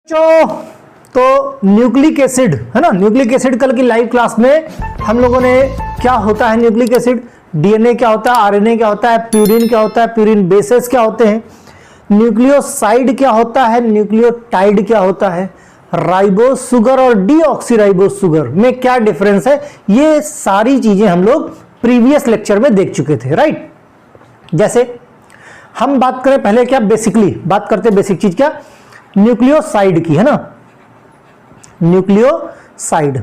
तो nucleic acid है ना, न्यूक्लिक एसिड कल की लाइव क्लास में हम लोगों ने क्या होता है न्यूक्लिक एसिड, डीएनए क्या होता है, आरएनए क्या होता है, प्यूरिन क्या होता है, प्यूरिन बेसेस क्या होते हैं, न्यूक्लियोसाइड क्या होता है, न्यूक्लियोटाइड क्या होता है, राइबोस शुगर और डीऑक्सीराइबोस शुगर में क्या डिफरेंस है, ये सारी चीजें हम लोग प्रीवियस लेक्चर में देख चुके थे। राइट, जैसे हम बात करें पहले क्या बेसिकली बात करते हैं, बेसिक चीज क्या न्यूक्लियोसाइड की है ना, न्यूक्लियोसाइड।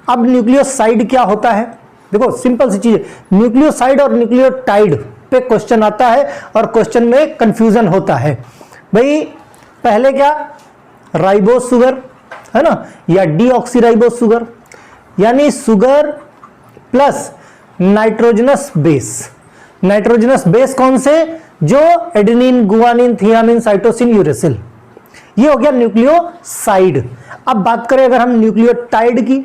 अब न्यूक्लियोसाइड क्या होता है, देखो सिंपल सी चीज, न्यूक्लियोसाइड और न्यूक्लियोटाइड पे क्वेश्चन आता है और क्वेश्चन में कंफ्यूजन होता है। भाई पहले क्या राइबोस शुगर है ना, या डीऑक्सीराइबोस शुगर, यानी sugar plus nitrogenous base. Nitrogenous base कौन से, जो adenine, guanine, thiamine, cytosine, uracil, ये हो गया न्यूक्लियोसाइड। अब बात करें अगर हम न्यूक्लियोटाइड की,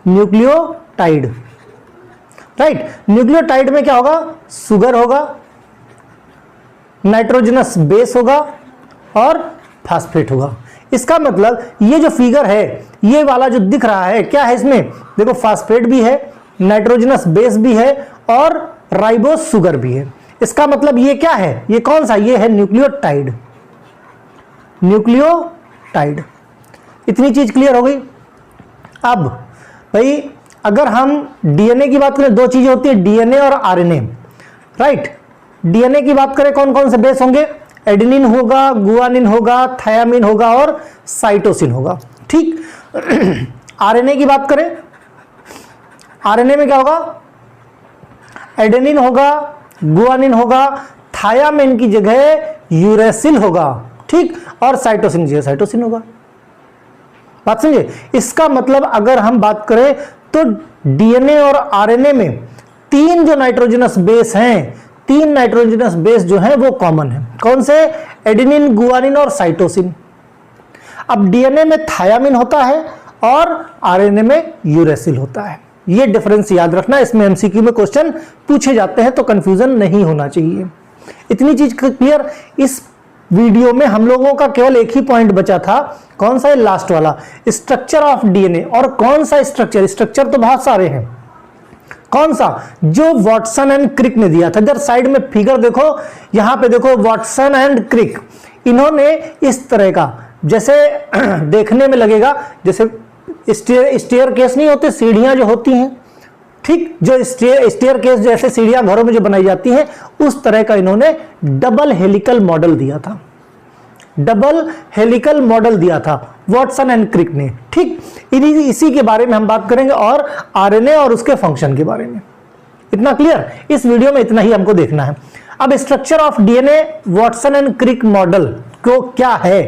न्यूक्लियोटाइड, राइट, न्यूक्लियोटाइड में क्या होगा, शुगर होगा, नाइट्रोजनस बेस होगा और फास्फेट होगा। इसका मतलब ये जो फिगर है, ये वाला जो दिख रहा है, क्या है इसमें, देखो फास्फेट भी है, नाइट्रोजनस बेस भी है और राइबोस शुगर भी है। इसका मतलब ये क्या है, ये कौन सा, ये है न्यूक्लियोटाइड। न्यूक्लियोटाइड, इतनी चीज क्लियर हो गई। अब भाई अगर हम डीएनए की बात करें, दो चीजें होती है डीएनए और आरएनए। राइट, डीएनए की बात करें कौन कौन से बेस होंगे, एडेनिन होगा, गुआनिन होगा, थायामिन होगा और साइटोसिन होगा। ठीक, आरएनए की बात करें, आरएनए में क्या होगा, एडेनिन होगा, गुआनिन होगा, थायामिन की जगह यूरेसिल होगा, ठीक, और साइटोसिन की जगह साइटोसिन होगा। बात समझे। इसका मतलब अगर हम बात करें तो डीएनए और आरएनए में तीन जो नाइट्रोजनस बेस हैं, तीन नाइट्रोजनस बेस जो हैं वो कॉमन है। कौन से, एडेनिन, गुआनिन और साइटोसिन। अब डीएनए में थायामिन होता है और आरएनए में यूरेसिल होता है। ये डिफरेंस याद रखना, इसमें एमसीक्यू में क्वेश्चन पूछे जाते हैं तो कंफ्यूजन नहीं होना चाहिए। इतनी चीज क्लियर। इस वीडियो में हम लोगों का केवल एक ही पॉइंट बचा था, कौन सा है, लास्ट वाला, स्ट्रक्चर ऑफ डीएनए। और कौन सा स्ट्रक्चर, स्ट्रक्चर तो बहुत सारे हैं, कौन सा, जो वाटसन एंड क्रिक ने दिया था। इधर साइड में फिगर देखो, यहां पे देखो वाटसन एंड क्रिक, इन्होंने इस तरह का, जैसे देखने में लगेगा जैसे स्टेयर केस नहीं होते, सीढ़ियां जो होती हैं, ठीक, जो स्टेयर केस जैसे सीढ़ियां घरों में जो बनाई जाती हैं, उस तरह का इन्होंने डबल हेलिकल मॉडल दिया था। डबल हेलिकल मॉडल दिया था वाटसन एंड क्रिक ने। ठीक, इसी के बारे में हम बात करेंगे और आरएनए और उसके फंक्शन के बारे में। इतना क्लियर, इस वीडियो में इतना ही हमको देखना है। अब structure of DNA Watson and Crick model को क्या है,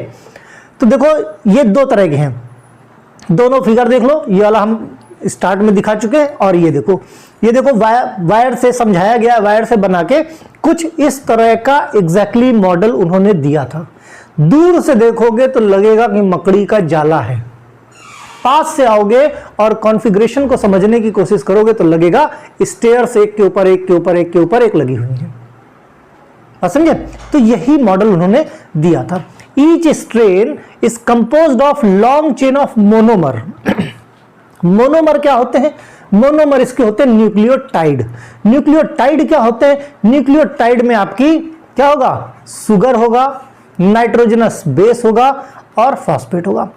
तो देखो ये दो तरह के हैं, दोनों फिगर देख लो, ये वाला हम स्टार्ट में दिखा चुके हैं और ये देखो वायर से समझाया गया, वायर से बना के कुछ इस तरह का एग्जैक्टली मॉडल उन्होंने दिया था। दूर से देखोगे तो लगेगा कि मकड़ी का जाला है, पास से आओगे और कॉन्फ़िगरेशन को समझने की कोशिश करोगे तो लगेगा स्टेयर्स एक के ऊपर एक के ऊपर एक के ऊपर एक लगी हुई है। समझे, तो यही मॉडल उन्होंने दिया था। Each strain is composed of long chain of monomer. Monomer क्या होते हैं, मोनोमर इसके होते हैं न्यूक्लियोटाइड। न्यूक्लियोटाइड क्या होते हैं, न्यूक्लियोटाइड में आपकी क्या होगा, शुगर होगा, नाइट्रोजनस बेस होगा और फॉस्फेट होगा।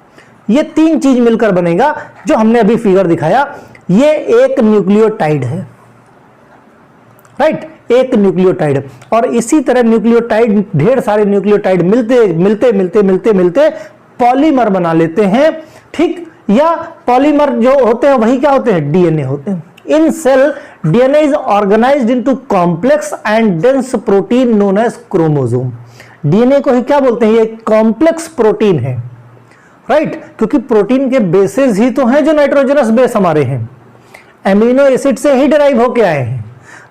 ये तीन चीज मिलकर बनेगा जो हमने अभी फिगर दिखाया, ये एक न्यूक्लियोटाइड है। राइट, एक न्यूक्लियोटाइड। और इसी तरह न्यूक्लियोटाइड, ढेर सारे न्यूक्लियोटाइड मिलते मिलते मिलते मिलते मिलते पॉलीमर बना लेते हैं। ठीक, या पॉलीमर जो होते हैं वही क्या होते हैं, डीएनए होते हैं। In cell DNA is organized into complex and dense protein known as chromosome. DNA को ही क्या बोलते हैं, ये कॉम्प्लेक्स प्रोटीन है। राइट, क्योंकि प्रोटीन के बेसेस ही तो हैं जो नाइट्रोजनस बेस हमारे हैं, एमिनो एसिड से ही डिराइव होके आए हैं।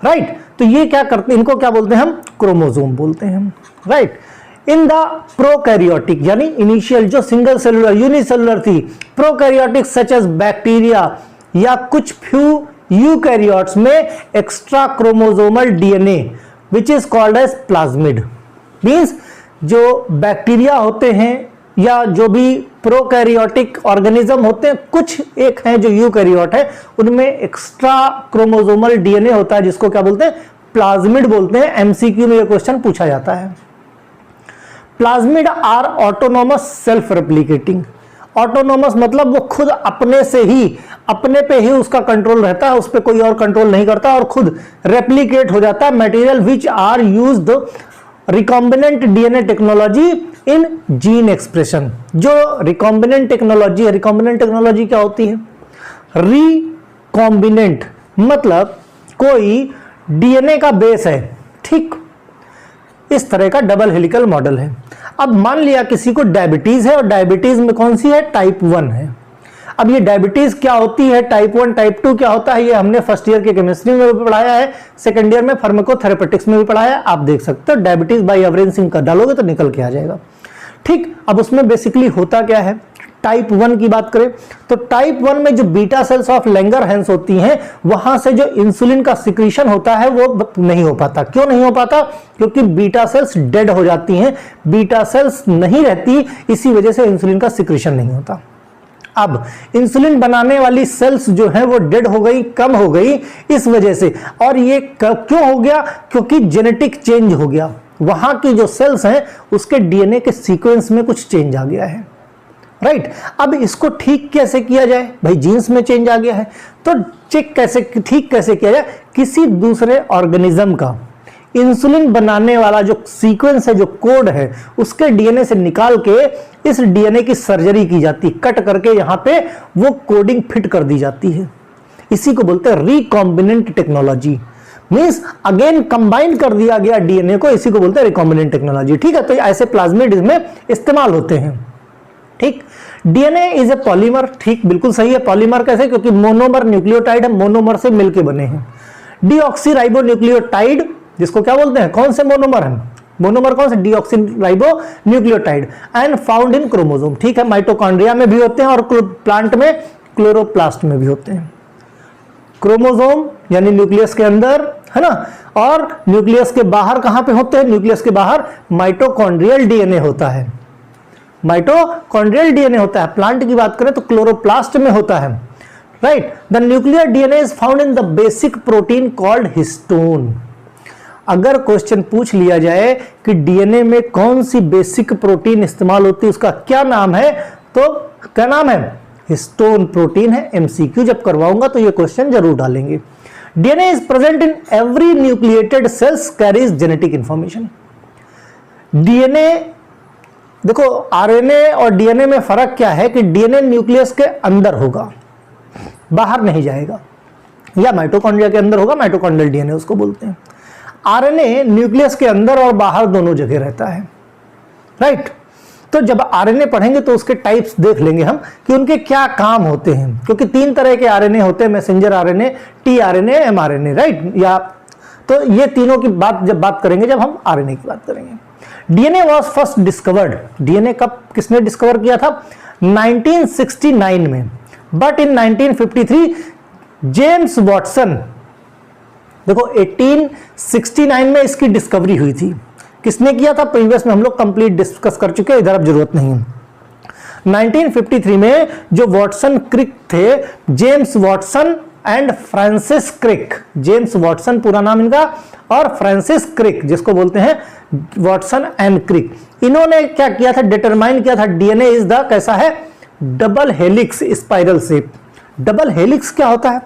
राइट, तो ये क्या करते हैं, इनको क्या बोलते हैं हम, क्रोमोसोम बोलते हैं। राइट, इन द प्रोकैरियोटिक, यानी इनिशियल जो सिंगल सेलुलर यूनिसेलुलर थी, प्रोकैरियोटिक सच एज बैक्टीरिया या कुछ फ्यू यूकैरियोट्स में extra chromosomal DNA which is called as plasmid. Means जो बैक्टीरिया होते हैं या जो भी प्रोकैरियोटिक ऑर्गेनिज्म होते हैं, कुछ एक हैं जो यूकैरियोट है, उनमें एक्स्ट्रा क्रोमोसोमल डीएनए होता है जिसको क्या बोलते हैं, प्लाज्मिड बोलते हैं। एमसीक्यू में ये क्वेश्चन पूछा जाता है। Plasmid are autonomous self replicating. Autonomous मतलब वो खुद अपने से ही, अपने पे ही उसका कंट्रोल रहता है, उस पर कोई और कंट्रोल नहीं करता और खुद रेप्लिकेट हो जाता है। Material which are used recombinant DNA technology in gene expression. जो रिकॉम्बिनेंट टेक्नोलॉजी है, रिकॉम्बिनेंट टेक्नोलॉजी क्या होती है? रिकॉम्बिनेंट मतलब कोई डीएनए का बेस है, ठीक इस तरह का डबल हेलिकल मॉडल है। अब मान लिया किसी को डायबिटीज है और डायबिटीज में कौन सी है, टाइप 1 है। अब ये डायबिटीज क्या होती है, टाइप 1 टाइप 2 क्या होता है, ये हमने फर्स्ट ईयर के केमिस्ट्री में भी पढ़ाया है, सेकंड ईयर में फार्माकोथेरेपेटिक्स में भी पढ़ाया है। आप देख सकते हो डायबिटीज बाय एवरेंसिंग का डालोगे तो निकल के आ जाएगा, ठीक। अब उसमें बेसिकली होता क्या है, टाइप 1 की बात करें तो टाइप 1 में जो बीटा सेल्स ऑफ लैंगरहैंस होती हैं, वहां से जो इंसुलिन का सिक्रीशन होता है वो नहीं हो पाता। क्यों नहीं हो पाता? क्योंकि बीटा सेल्स डेड हो जाती हैं, बीटा सेल्स नहीं रहती, इसी वजह से इंसुलिन का सिक्रीशन नहीं होता। अब इंसुलिन बनाने वाली सेल्स जो है वो डेड हो गई, कम हो गई इस वजह से। और ये क्यों हो गया? क्योंकि जेनेटिक चेंज हो गया, वहां की जो सेल्स हैं उसके डीएनए के सीक्वेंस में कुछ चेंज आ गया है, राइट। अब इसको ठीक कैसे किया जाए? भाई जीन्स में चेंज आ गया है तो चेक कैसे, ठीक कैसे किया जाए? किसी दूसरे ऑर्गेनिज्म का इंसुलिन बनाने वाला जो सीक्वेंस है, जो कोड है, उसके डीएनए से निकाल के इस डीएनए की सर्जरी की जाती, कट करके यहां पे वो कोडिंग फिट कर दी जाती है। इसी को बोलते हैं recombinant technology. Means again combine कर दिया गया डीएनए को, इसी को बोलते हैं रिकॉम्बिनेंट टेक्नोलॉजी, ठीक है। तो ऐसे प्लाज्मिड इसमें इस्तेमाल होते हैं, ठीक। डीएनए इज ए पॉलीमर, ठीक बिल्कुल सही है। पॉलीमर कैसे? क्योंकि मोनोमर न्यूक्लियोटाइड है, मोनोमर से मिलके बने हैं। डीऑक्सी न्यूक्लियोटाइड जिसको क्या बोलते हैं, कौन से मोनोमर है? मोनोमर कौन से? Deoxy nucleotide and found in chromosome, ठीक है। माइटोकॉन्ड्रिया में भी होते हैं और प्लांट में क्लोरोप्लास्ट में भी होते हैं। क्रोमोसोम यानी न्यूक्लियस के अंदर, है ना, और न्यूक्लियस के बाहर कहां पे होते हैं? न्यूक्लियस के बाहर माइटोकॉन्ड्रियल डीएनए होता है, माइटोकॉन्ड्रियल डीएनए होता है। प्लांट की बात करें तो क्लोरोप्लास्ट में होता है, right. The nuclear DNA is found in the basic protein called histone. अगर क्वेश्चन पूछ लिया जाए कि डीएनए में कौन सी बेसिक प्रोटीन इस्तेमाल होती है, उसका क्या नाम है, तो क्या नाम है? हिस्टोन प्रोटीन है। एमसीक्यू जब करवाऊंगा तो ये क्वेश्चन जरूर डालेंगे। DNA is present in every nucleated cells carries genetic information. DNA देखो, आरएनए और डीएनए में फर्क क्या है कि डीएनए न्यूक्लियस के अंदर होगा, बाहर नहीं जाएगा, या माइटोकॉन्ड्रिया के अंदर होगा, माइटोकॉन्ड्रियल डीएनए उसको बोलते हैं। आरएनए न्यूक्लियस के अंदर और बाहर दोनों जगह रहता है, राइट। तो जब आरएनए पढ़ेंगे तो उसके टाइप्स देख लेंगे हम कि उनके क्या काम होते हैं, क्योंकि 3 तरह के आरएनए होते हैं, messenger RNA, tRNA, mRNA, right. या तो ये तीनों की बात जब बात करेंगे, जब हम आरएनए की बात करेंगे। DNA was first discovered, DNA कब किसने डिस्कवर किया था? 1969 में। बट इन 1953 जेम्स वॉटसन, देखो 1869 में इसकी डिस्कवरी हुई थी। किसने किया था? प्रीवियस में हम लोग कंप्लीट डिस्कस कर चुके हैं, इधर अब जरूरत नहीं है। 1953 में जो वॉटसन क्रिक थे, James Watson and Francis Crick, James Watson पूरा नाम इनका, और फ्रांसिस क्रिक जिसको बोलते हैं वॉटसन एंड क्रिक, इन्होंने क्या किया था? डिटरमाइन किया था डीएनए इज द, कैसा है? Double helix spiral shape. Double helix क्या होता है?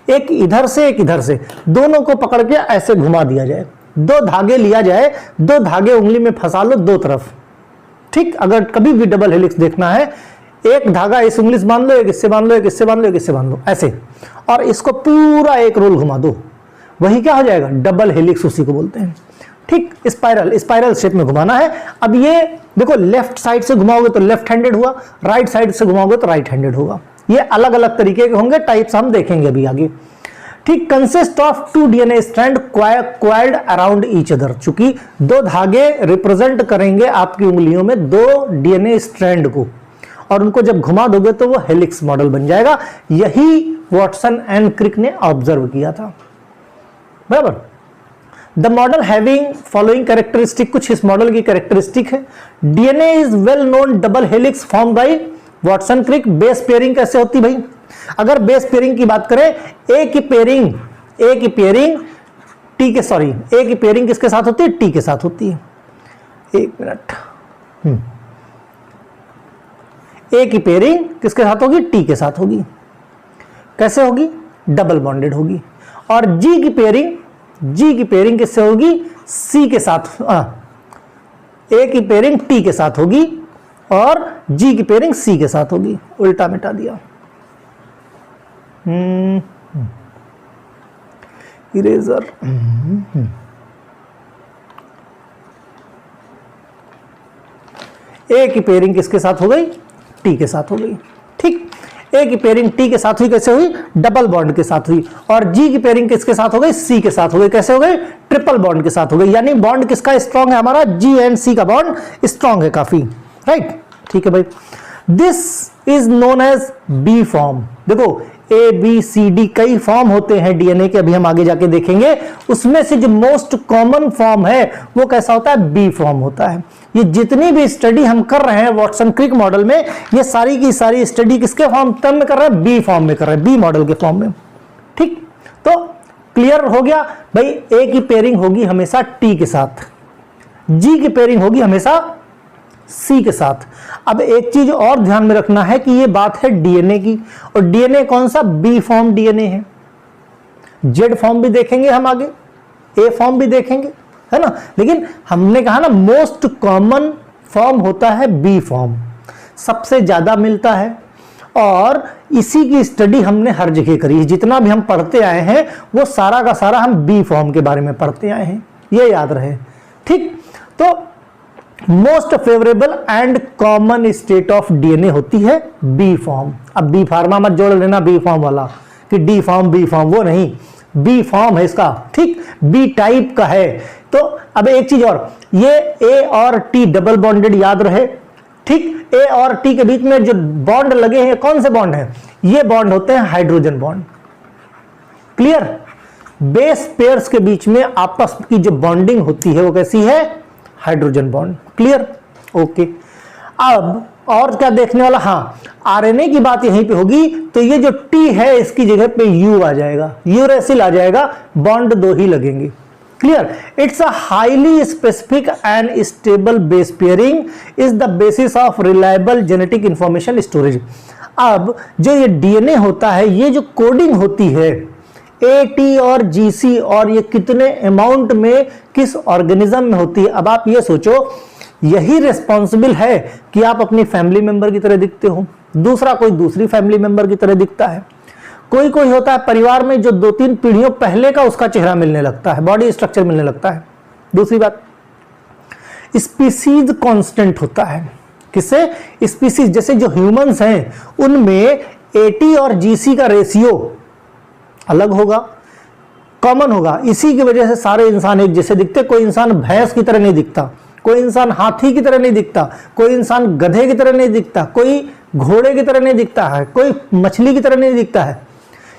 एक इधर से एक इधर से, दोनों को पकड़ के ऐसे घुमा दिया जाए, 2 धागे लिया जाए, 2 धागे उंगली में फंसा लो 2 तरफ, ठीक। अगर कभी भी डबल हेलिक्स देखना है, एक धागा इस उंगली से बांध लो, एक इससे बांध लो, एक इससे बांध लो, एक इससे बांध लो, ऐसे, और इसको पूरा एक रोल घुमा दो, वही क्या हो जाएगा? डबल हेलिक्स, उसी को बोलते हैं, ठीक। स्पाइरल शेप में घुमाना है। अब ये देखो, लेफ्ट साइड से घुमाओगे तो लेफ्ट हैंडेड हुआ, राइट साइड से घुमाओगे तो राइट हैंडेड होगा। ये अलग अलग तरीके के होंगे, टाइप्स हम देखेंगे अभी आगे, ठीक। Consist of 2 DNA strand coiled around each other, चूंकि 2 धागे रिप्रेजेंट करेंगे आपकी उंगलियों में 2 डीएनए स्ट्रैंड को, और उनको जब घुमा दोगे तो वो हेलिक्स मॉडल बन जाएगा। यही वॉटसन एंड क्रिक ने ऑब्जर्व किया था, बराबर। The model having following characteristic, कुछ इस मॉडल की कैरेक्टरिस्टिक है। DNA is well known double helix form by Watson Crick. Base pairing कैसे होती भाई? अगर बेस पेयरिंग की बात करें, ए की पेयरिंग किसके साथ होती है? टी के साथ होती है। एक मिनट, ए की पेयरिंग किसके साथ होगी? टी के साथ होगी। कैसे होगी? डबल बॉन्डेड होगी। और जी की पेयरिंग किससे होगी? सी के साथ। ए की पेयरिंग टी के साथ होगी और जी की पेयरिंग सी के साथ होगी। उल्टा मिटा दिया, इरेजर। ए की पेयरिंग किसके साथ हो गई? टी के साथ हो गई। ठीक, ए की पेयरिंग टी के साथ हुई, कैसे हुई? डबल बॉन्ड के साथ हुई। और जी की पेयरिंग किसके साथ हो गई? सी के साथ हो गई। कैसे हो गई? ट्रिपल बॉन्ड के साथ हो गई। यानी बॉन्ड किसका स्ट्रांग है? हमारा जी एंड सी का बॉन्ड स्ट्रांग है काफी, राइट? ठीक है भाई, this is known as B form. देखो ए बी सी डी कई फॉर्म होते हैं डीएनए के, अभी हम आगे जाके देखेंगे। उसमें से जो मोस्ट कॉमन फॉर्म है वो कैसा होता है? बी फॉर्म होता है। ये जितनी भी स्टडी हम कर रहे हैं वाटसन क्रिक मॉडल में, ये सारी की सारी स्टडी किसके फॉर्म टर्म में कर रहे हैं? बी फॉर्म में कर रहे हैं, बी मॉडल के फॉर्म में। ठीक, तो क्लियर हो गया भाई। ए की पेयरिंग होगी हमेशा टी के साथ, जी की पेयरिंग होगी हमेशा सी के साथ। अब एक चीज और ध्यान में रखना है कि ये बात है डीएनए की, और डीएनए कौन सा? बी फॉर्म डीएनए है। जेड फॉर्म भी देखेंगे हम आगे, ए फॉर्म भी देखेंगे, है ना। लेकिन हमने कहा ना मोस्ट कॉमन फॉर्म होता है बी फॉर्म, सबसे ज्यादा मिलता है। और इसी की स्टडी हमने हर जगह करी है। जितना भी हम पढ़ते आए हैं वो सारा का सारा हम बी फॉर्म के बारे में पढ़ते आए हैं, ये याद रहे। ठीक, तो most favourable and common state of DNA होती है बी फॉर्म। अब बी फार्मा मत जोड़ लेना बी फॉर्म वाला कि डी फॉर्म बी फॉर्म, वो नहीं, बी फॉर्म है इसका। ठीक, बी टाइप का है। तो अब एक चीज और, ये ए और टी डबल बॉन्डेड याद रहे। ठीक, ए और टी के बीच में जो बॉन्ड लगे हैं कौन से बॉन्ड हैं? ये बॉन्ड होते हैं hydrogen bond. Clear? Base pairs के बीच में आपस की जो बॉन्डिंग होती है वो कैसी है? Hydrogen bond. क्लियर? ओके। अब और क्या देखने वाला? हाँ, आरएनए की बात यहीं पे होगी। तो ये जो टी है इसकी जगह पे यू आ जाएगा, यूरेसिल आ जाएगा, बॉन्ड दो ही लगेंगे। Clear? It's a highly specific and stable base pairing is the basis of reliable genetic information storage. अब जो ये डीएनए होता है, ये जो कोडिंग होती है ए टी और जीसी, और ये कितने अमाउंट में किस ऑर्गेनिज्म में होती है। अब आप ये सोचो, यही रिस्पॉन्सिबल है कि आप अपनी फैमिली मेंबर की तरह दिखते हो, दूसरा कोई दूसरी फैमिली मेंबर की तरह दिखता है, कोई कोई होता है परिवार में जो 2-3 पीढ़ियों पहले का उसका चेहरा मिलने लगता है, बॉडी स्ट्रक्चर मिलने लगता है। दूसरी बात, स्पीसीज कांस्टेंट होता है। किससे? स्पीसीज। जैसे जो ह्यूमंस हैं उनमें एटी और जीसी का रेशियो अलग होगा, कॉमन होगा। इसी की वजह से सारे इंसान एक जैसे दिखते। कोई इंसान भैंस की तरह नहीं दिखता, कोई इंसान हाथी की तरह नहीं दिखता, कोई इंसान गधे की तरह नहीं दिखता, कोई घोड़े की तरह नहीं दिखता है, कोई मछली की तरह नहीं दिखता है।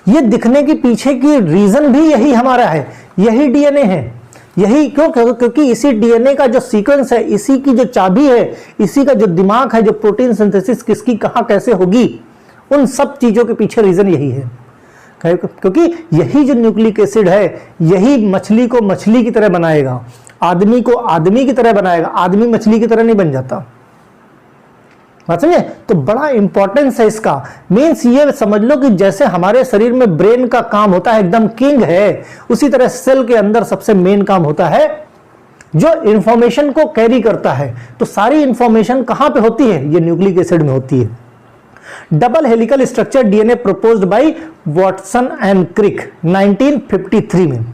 ये दिखने के पीछे की रीजन भी यही हमारा है, यही डीएनए है। यही क्यों? क्योंकि इसी डीएनए का जो सीक्वेंस है, इसी की जो चाबी है, इसी का जो दिमाग है, जो प्रोटीन सिंथेसिस किसकी कहां कैसे होगी, उन सब चीजों के पीछे रीजन यही है। क्योंकि यही जो न्यूक्लिक एसिड है, यही मछली को मछली की तरह बनाएगा, आदमी को आदमी की तरह बनाएगा। आदमी मछली की तरह नहीं बन जाता। बात समझे? तो बड़ा इंपॉर्टेंस है इसका। मीन्स ये समझ लो कि जैसे हमारे शरीर में ब्रेन का काम होता है एकदम किंग है, उसी तरह सेल के अंदर सबसे मेन काम होता है जो इंफॉर्मेशन को कैरी करता है। तो सारी इंफॉर्मेशन कहां पे होती है? ये न्यूक्लिक एसिड में होती है। Double helical structure DNA proposed by Watson and Crick 1953 में।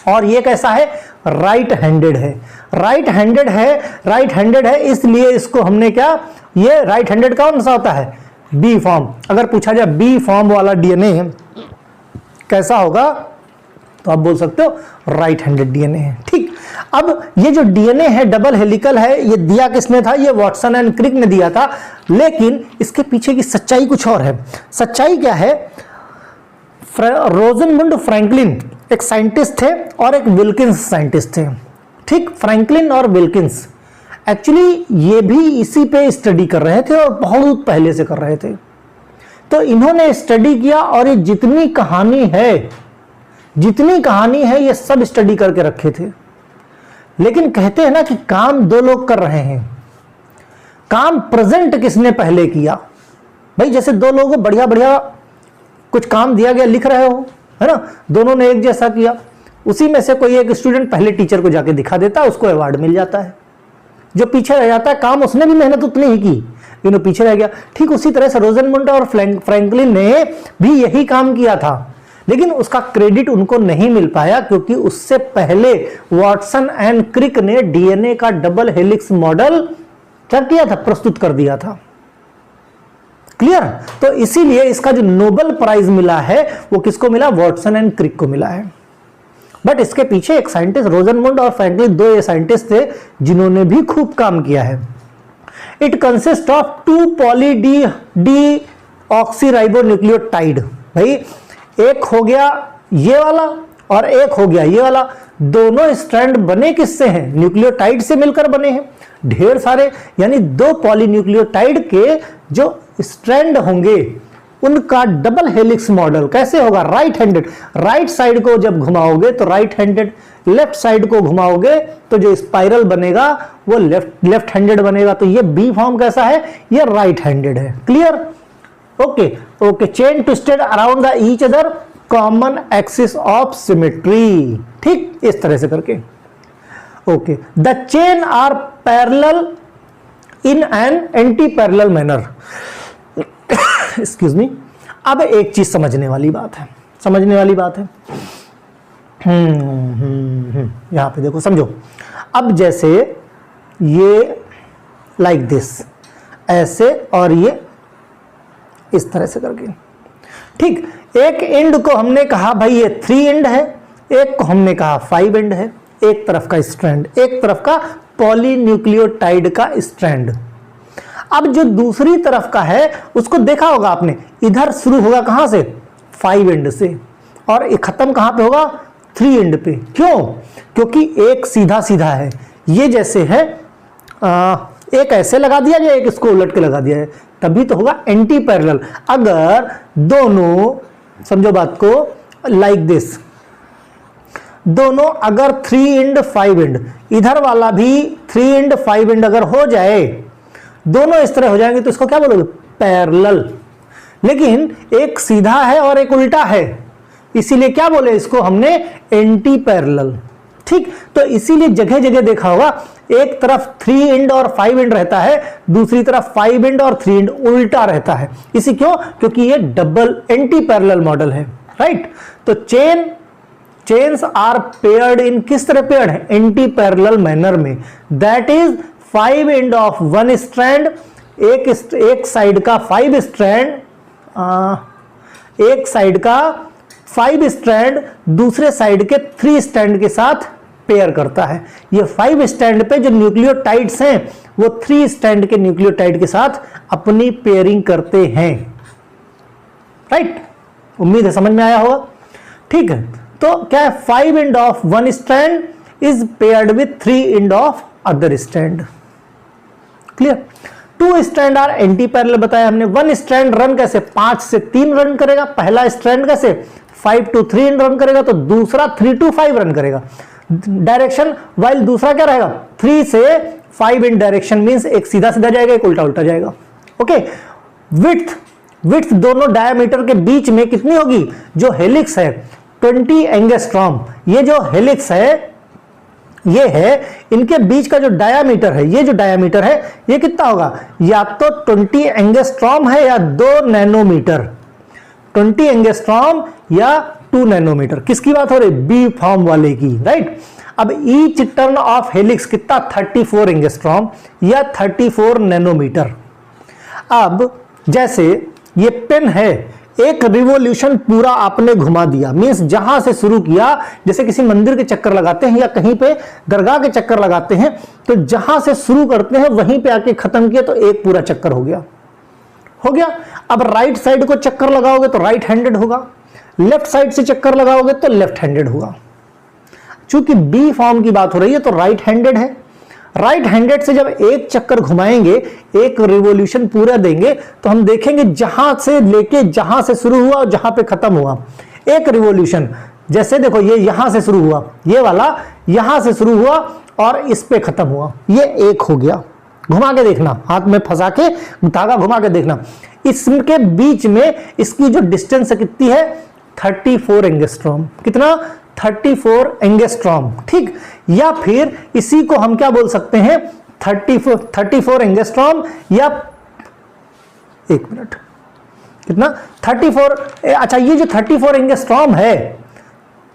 और ये कैसा है? राइट हैंडेड है। राइट हैंडेड है इसलिए इसको हमने क्या, ये राइट हैंडेड कौन सा होता है? B form. अगर पूछा जाए बी फॉर्म वाला डीएनए कैसा होगा तो आप बोल सकते हो राइट हैंडेड डीएनए है। ठीक, अब ये जो डीएनए है डबल हेलिकल है, ये दिया किसने था? ये वाटसन एंड क्रिक ने दिया था। लेकिन इसके पीछे की सच्चाई कुछ और है। सच्चाई क्या है? रोजनमुंड फ्रैंकलिन एक साइंटिस्ट थे और एक विल्किंस साइंटिस्ट थे, ठीक, फ्रैंकलिन और विल्किंस। एक्चुअली ये भी इसी पे स्टडी कर रहे थे और बहुत पहले से कर रहे थे। तो इन्होंने स्टडी किया और ये जितनी कहानी है ये सब स्टडी करके रखे थे। लेकिन कहते हैं ना कि काम दो लोग कर रहे हैं, काम प्रेजेंट किसने पहले किया? भाई जैसे दो लोगों को बढ़िया बढ़िया कुछ काम दिया गया, लिख रहे हो, है ना, दोनों ने एक जैसा किया, उसी में से कोई एक स्टूडेंट पहले टीचर को जाके दिखा देता है, उसको अवार्ड मिल जाता है। जो पीछे रह जाता है, काम उसने भी मेहनत उतनी ही की लेकिन पीछे रह गया। ठीक उसी तरह से रोजनमुंड और फ्रैंकलिन ने भी यही काम किया था, लेकिन उसका क्रेडिट उनको नहीं मिल पाया क्योंकि उससे पहले वाटसन एंड क्रिक ने डीएनए का डबल हेलिक्स मॉडल क्या किया था, प्रस्तुत कर दिया था। क्लियर? तो इसीलिए इसका जो नोबेल प्राइज मिला है वो किसको मिला? वाटसन एंड क्रिक को मिला है। बट इसके पीछे एक साइंटिस्ट रोजनमुंड और फ्रैंकलिन, दो ये साइंटिस्ट थे जिन्होंने भी खूब काम किया है। It consist of 2 पॉलीडीऑक्सीराइबोन्यूक्लियोटाइड। भाई एक हो गया ये वाला और एक हो गया ये वाला, दोनों स्ट्रैंड बने किससे हैं? न्यूक्लियोटाइड से मिलकर बने हैं ढेर सारे, यानी 2 पॉलीन्यूक्लियोटाइड के जो स्ट्रैंड होंगे उनका डबल हेलिक्स मॉडल कैसे होगा? Right handed. राइट साइड को जब घुमाओगे तो राइट हैंडेड, लेफ्ट साइड को घुमाओगे तो जो स्पाइरल बनेगा वो लेफ्ट हैंडेड बनेगा। तो ये बी फॉर्म कैसा है? ये राइट हैंडेड है। Clear? Okay. Chain twisted around the each other common axis of symmetry. ठीक, इस तरह से करके। Okay, the chain are parallel in an anti parallel manner. Excuse me. अब एक चीज समझने वाली बात है, यहां पे देखो, समझो। अब जैसे ये लाइक दिस, ऐसे, और ये इस तरह से करके, ठीक। एक एंड को हमने कहा भाई ये 3 एंड है, एक को हमने कहा 5 एंड है, एक तरफ का स्ट्रैंड, एक तरफ का पॉलीन्यूक्लियोटाइड का स्ट्रैंड। अब जो दूसरी तरफ का है उसको देखा होगा आपने, इधर शुरू होगा कहां से? 5 एंड से, और ये खत्म कहां पे होगा? 3 एंड पे। क्यों? क्योंकि एक सीधा सीधा है, ये जैसे है, एक ऐसे लगा दिया जाए, एक इसको उलट के लगा दिया है, तभी तो होगा एंटी पैरेलल। अगर दोनों, समझो बात को, लाइक दिस, दोनों अगर 3 एंड 5 एंड, इधर वाला भी 3 एंड 5 एंड अगर हो जाए, दोनों इस तरह हो जाएंगे तो इसको क्या बोलोगे? पैरेलल। लेकिन एक सीधा है और एक उल्टा है, इसीलिए क्या बोले इसको हमने? Anti parallel. ठीक, तो इसीलिए जगह जगह देखा होगा, एक तरफ 3 एंड और 5 एंड रहता है, दूसरी तरफ 5 एंड और 3 एंड उल्टा रहता है। इसी क्यों? क्योंकि ये डबल एंटी पैरेलल मॉडल है। राइट? तो चेन्स आर पेयर्ड इन, किस तरह पेयर्ड है? एंटी पैरेलल मैनर में। That is 5 end of 1 strand, एक साइड का 5 स्ट्रैंड, एक साइड का 5 स्ट्रैंड दूसरे साइड के 3 स्ट्रैंड के साथ पेयर करता है। ये 5 स्ट्रैंड पे जो न्यूक्लियोटाइड्स हैं वो 3 स्ट्रैंड के न्यूक्लियोटाइड के साथ अपनी पेयरिंग करते हैं। राइट? उम्मीद है समझ में आया होगा। ठीक है, तो क्या है? 5 end of 1 strand is paired with 3 end of other strand. Clear? 2 strand are anti parallel बताया हमने। 1 स्ट्रैंड रन कैसे? 5 से 3 रन करेगा, पहला स्ट्रैंड कैसे? 5 to 3 रन करेगा, तो दूसरा 3 to 5 रन करेगा। डायरेक्शन वाइल दूसरा क्या रहेगा? 3 से 5 इन डायरेक्शन मींस एक सीधा सीधा जाएगा, एक उल्टा उल्टा जाएगा। ओके, विड्थ दोनों डायमीटर के बीच में कितनी होगी? जो हेलिक्स है 20 एंगस्ट्रॉम। ये जो हेलिक्स है ये है, इनके बीच का जो डायामीटर है, ये जो डायामीटर है ये कितना होगा? या तो 20 एंगस्ट्रॉम है या 2 नैनोमीटर। 20 एंगस्ट्रॉम या 2 नैनोमीटर। किसकी बात हो रही? बी फॉर्म वाले की। राइट? अब ईच टर्न ऑफ हेलिक्स कितना? 34 एंगस्ट्रॉम या 34 नैनोमीटर। अब जैसे ये पेन है, एक रिवॉल्यूशन पूरा आपने घुमा दिया, मींस जहां से शुरू किया, जैसे किसी मंदिर के चक्कर लगाते हैं या कहीं पे दरगाह के चक्कर लगाते हैं, तो जहां से शुरू करते हैं वहीं पे आके खत्म किया तो एक पूरा चक्कर हो गया। अब राइट साइड को चक्कर लगाओगे तो राइट हैंडेड होगा, लेफ्ट साइड से चक्कर लगाओगे तो लेफ्ट हैंडेड हुआ। चूंकि बी फॉर्म की बात हो रही है तो राइट हैंडेड है। राइट हैंडेड से जब एक चक्कर घुमाएंगे, एक रिवॉल्यूशन पूरा देंगे, तो हम देखेंगे जहां से लेके जहां से शुरू हुआ और जहां पे खत्म हुआ एक रिवॉल्यूशन। जैसे देखो ये यहां से शुरू हुआ, ये वाला यहां से शुरू हुआ और इस पे खत्म हुआ, ये एक हो गया। घुमा के देखना, हाथ में फंसा के धागा घुमा के देखना, इसके बीच में इसकी जो डिस्टेंस है कितनी है 34 एंगस्ट्रॉम। कितना 34 एंगस्ट्रॉम, ठीक। या फिर इसी को हम क्या बोल सकते हैं 34 एंगस्ट्रॉम, या एक मिनट कितना 34, अच्छा ये जो 34 एंगस्ट्रॉम है,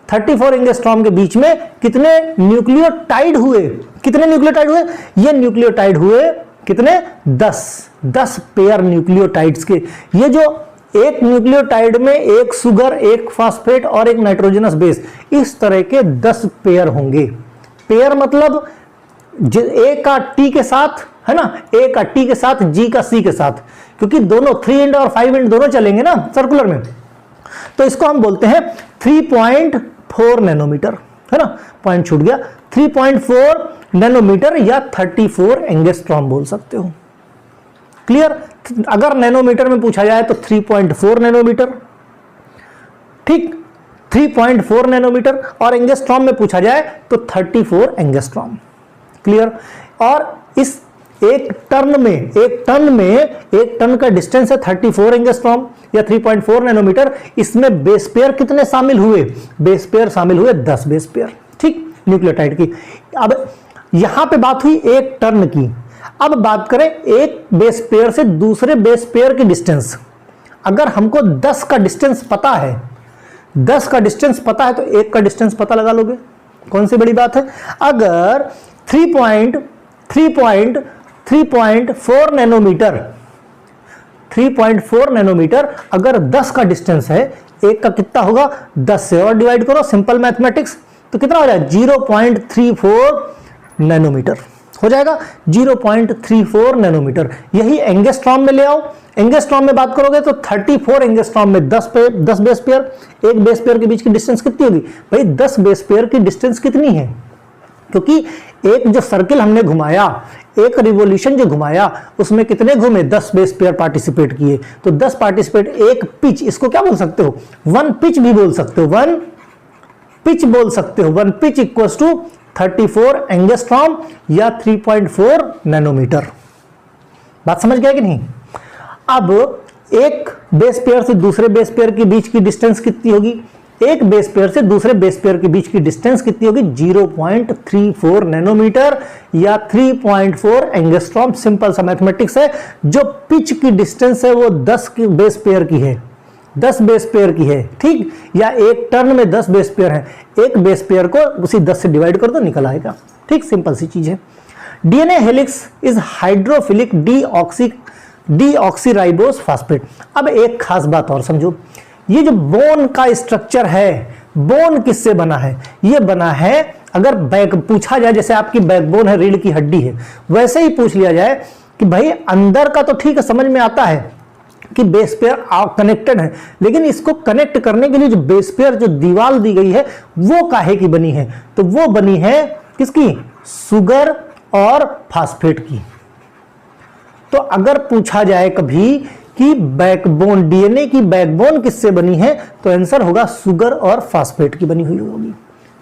34 एंगस्ट्रॉम के बीच में कितने न्यूक्लियोटाइड हुए, कितने न्यूक्लियोटाइड हुए, ये न्यूक्लियोटाइड हुए कितने 10 पेयर न्यूक्लियोटाइड्स के। ये जो एक न्यूक्लियोटाइड में एक सुगर, एक फास्फेट और एक नाइट्रोजनस बेस, इस तरह के 10 पेयर होंगे। पेयर मतलब ए का टी के साथ है ना, ए का टी के साथ, जी का सी के साथ, क्योंकि दोनों 3 एंड और 5 एंड दोनों चलेंगे ना सर्कुलर में, तो इसको हम बोलते हैं 3.4 नैनोमीटर, है ना, पॉइंट छूट गया, 3.4 नैनोमीटर या 34 एंगस्ट्रॉम बोल सकते हो। क्लियर। अगर नैनोमीटर में पूछा जाए तो 3.4 नैनोमीटर, ठीक, 3.4 नैनोमीटर, और एंगस्ट्रॉम में पूछा जाए तो 34 एंगस्ट्रॉम। क्लियर। और इस एक टन का डिस्टेंस है 34 एंगस्ट्रॉम या 3.4 नैनोमीटर। इसमें बेस पेयर कितने शामिल हुए, बेस पेयर शामिल हुए 10 बेस पेयर, ठीक, न्यूक्लियोटाइड की। अब यहां पे बात हुई एक टन की, अब बात करें एक बेस पेयर से दूसरे बेस पेयर की डिस्टेंस। अगर हमको 10 का डिस्टेंस पता है, 10 का डिस्टेंस पता है तो एक का डिस्टेंस पता लगा लोगे, कौन सी बड़ी बात है। अगर 3.4 नैनोमीटर, 3.4 नैनोमीटर अगर 10 का डिस्टेंस है, एक का कितना होगा 10 से और डिवाइड करो, सिंपल मैथमेटिक्स, तो कितना हो जाएगा 0.34 नैनोमीटर हो जाएगा, 0.34 नैनोमीटर। यही एंगस्ट्रॉम में ले आओ, एंगस्ट्रॉम में बात करोगे तो 34 एंगस्ट्रॉम में 10 बेस पेयर, एक बेस पेयर के बीच की डिस्टेंस कितनी होगी भाई, 10 बेस पेयर की डिस्टेंस कितनी है, क्योंकि एक जो सर्किल हमने घुमाया, एक रिवॉल्यूशन जो घुमाया, उसमें कितने घूमे 10 बेस पेयर पार्टिसिपेट किए, तो 10 पार्टिसिपेट, एक पिच, इसको क्या बोल सकते हो, वन पिच भी बोल सकते हो, वन पिच बोल सकते हो, one pitch equals to 34 angstrom या 3.4 नैनोमीटर। बात समझ गया कि नहीं। अब एक बेस पेयर से दूसरे बेस पेयर के बीच की डिस्टेंस कितनी होगी, एक बेस पेयर से दूसरे बेस पेयर के बीच की डिस्टेंस कितनी होगी 0.34 नैनोमीटर या 3.4 एंगस्ट्रॉम। सिंपल सा मैथमेटिक्स है। जो पिच की डिस्टेंस है वो 10 की बेस पेयर की है, 10 बेस पेयर की है, ठीक, या एक टर्न में 10 बेस पेयर है, एक बेस पेयर को उसी 10 से डिवाइड कर दो, निकल आएगा, ठीक, सिंपल सी चीज है। DNA helix is hydrophilic deoxyribose phosphate. अब एक खास बात और समझो, ये जो बोन का स्ट्रक्चर है, बोन किससे बना है, ये बना है, अगर बैक पूछा जाए, जैसे आपकी बैकबोन है, रीढ़ की हड्डी है, वैसे ही पूछ लिया जाए कि भाई अंदर का तो ठीक है, समझ में आता है कि बेस पेयर कनेक्टेड है, लेकिन इसको कनेक्ट करने के लिए जो बेस पेयर जो दीवार दी गई है वो काहे की बनी है, तो वो बनी है किसकी, शुगर और फास्फेट की। तो अगर पूछा जाए कभी कि बैकबोन, डीएनए की बैकबोन किससे बनी है, तो आंसर होगा शुगर और फास्फेट की बनी हुई होगी।